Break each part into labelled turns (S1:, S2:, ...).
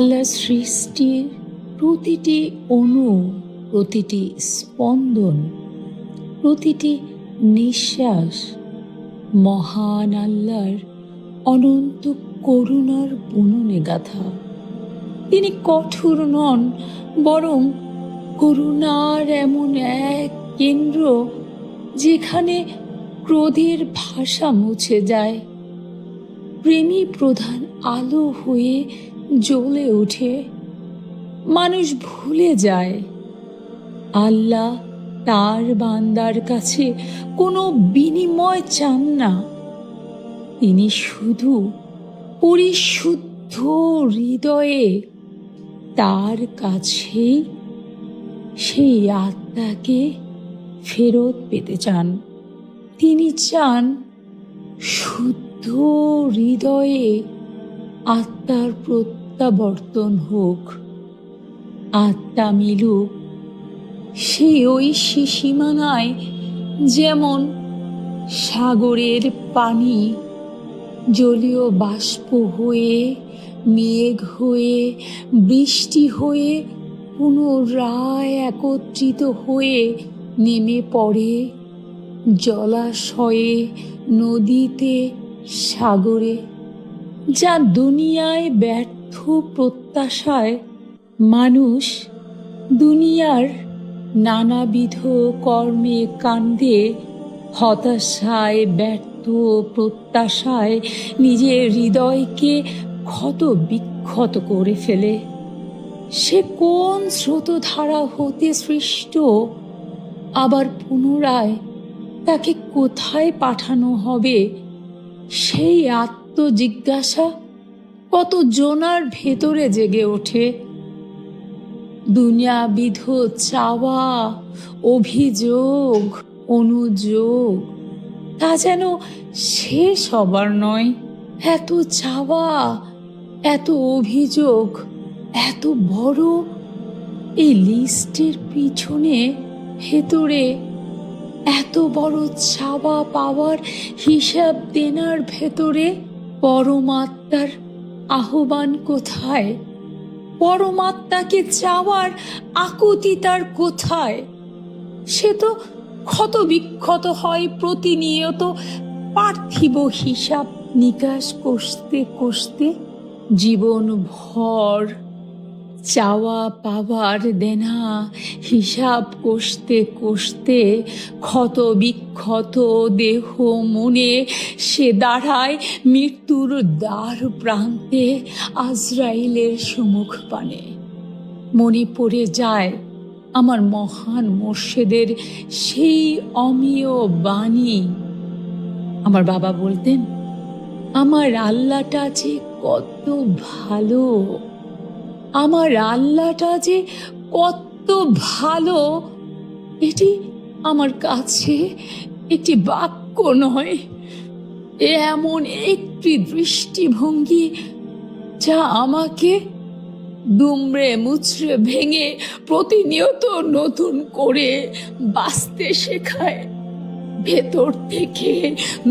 S1: আল্লাহ সৃষ্টির প্রতিটি অণু, প্রতিটি স্পন্দন, প্রতিটি নিঃশ্বাস মহান আল্লাহর অনন্ত করুণার বুননে গাথা। তিনি কঠোর নন, বরং করুণার এমন এক কেন্দ্র যেখানে ক্রোধের ভাষা মুছে যায়, প্রেমী প্রধান আলো হয়ে জ্বলে ওঠে। মানুষ ভুলে যায় আল্লাহ তার বান্দার কাছে কোনো বিনিময় চান না। তিনি শুধু পরিশুদ্ধ হৃদয়ে তার কাছেই সেই আত্মাকে ফেরত পেতে চান। তিনি চান শুদ্ধ হৃদয়ে আত্মার প্রত্যাবর্তন হোক, আত্মা মিলুক সেই ঐশী সীমানায়, যেমন সাগরের পানি জলীয় বাষ্প হয়ে, মেঘ হয়ে, বৃষ্টি হয়ে পুনরায় একত্রিত হয়ে নেমে পড়ে জলাশয়ে, নদীতে, সাগরে। যা দুনিয়ায় ব্যর্থ প্রত্যাশায় মানুষ দুনিয়ার নানাবিধ কর্মে কাণ্ডে, হতাশায় ব্যর্থ প্রত্যাশায় নিজের হৃদয়কে ক্ষত বিক্ষত করে ফেলে। সে কোন স্রোতধারা হতে সৃষ্ট, আবার পুনরায় তাকে কোথায় পাঠানো হবে, সেই আত্মজিজ্ঞাসা কত জনার ভেতরে জেগে ওঠে। দুনিয়াবিধ চাওয়া, অভিযোগ, অনুযোগ, তা যেন শেষ হবার নয়। এত চাওয়া, এত অভিযোগ, এত বড় এই লিস্টের পিছনে ভেতরে এত বড় চাওয়া পাওয়ার হিসাব দেনার ভেতরে পরমাত্মার আহ্বান কোথায়? পরমাত্মাকে চাওয়ার আকুতি তার কোথায়? সে তো ক্ষত বিক্ষত হয় প্রতিনিয়ত পার্থিব হিসাব নিকাশ কষতে কষতে। জীবন ভর চাওয়া পাওয়ার দেনা হিসাব কষতে কষতে ক্ষত বিক্ষত দেহ মনে সে দাঁড়ায় মৃত্যুর দ্বার প্রান্তে, আজরাইলের সম্মুখ পানে। মনে পড়ে যায় আমার মহান মোর্শেদের সেই অমিয় বাণী। আমার বাবা বলতেন, আমার আল্লাহটা যে কত ভালো, আমার আল্লাহটা যে কত ভালো। এটি আমার কাছে একটি বাক্য নয়, এমন একটি দৃষ্টিভঙ্গি যা আমাকে দুমড়ে মুচড়ে ভেঙে প্রতিনিয়ত নতুন করে বাঁচতে শেখায়। ভেতর থেকে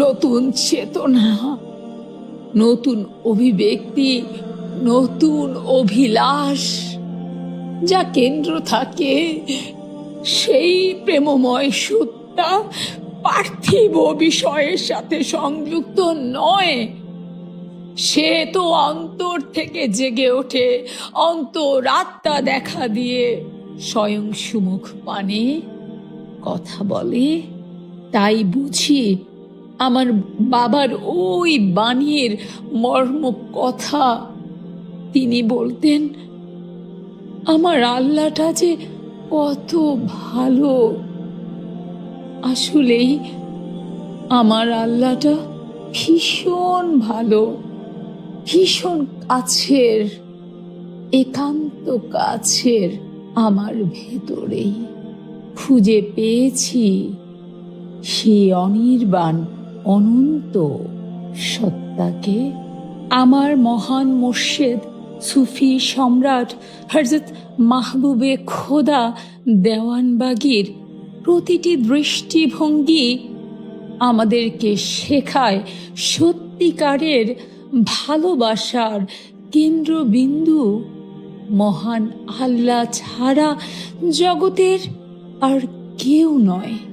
S1: নতুন চেতনা, নতুন অভিব্যক্তি, নতুন অভিলাষ, যা কেন্দ্র থাকে সেই প্রেমময় সত্তা পার্থিব বিষয়ের সাথে সংযুক্ত নয়। সে তো অন্তর থেকে জেগে ওঠে, অন্তরাত্মা দেখা দিয়ে স্বয়ং সুমুখ পানে কথা বলে। তাই বুঝি আমার বাবার ওই বাণীর মর্ম কথা। তিনি বলতেন, আমার আল্লাহটা যে কত ভালো। আসলেই আমার আল্লাহটা ভীষণ ভালো, ভীষণ কাছের, একান্ত কাছের। আমার ভেতরেই খুঁজে পেয়েছি সেই অনির্বাণ অনন্ত সত্তাকে। আমার মহান মোর্শেদ সুফি সম্রাট হযরত মাহবুবে খোদা দেওয়ানবাগীর প্রতিটি দৃষ্টিভঙ্গি আমাদেরকে শেখায় সত্যিকারের ভালোবাসার কেন্দ্রবিন্দু মহান আল্লাহ ছাড়া জগতের আর কেউ নয়।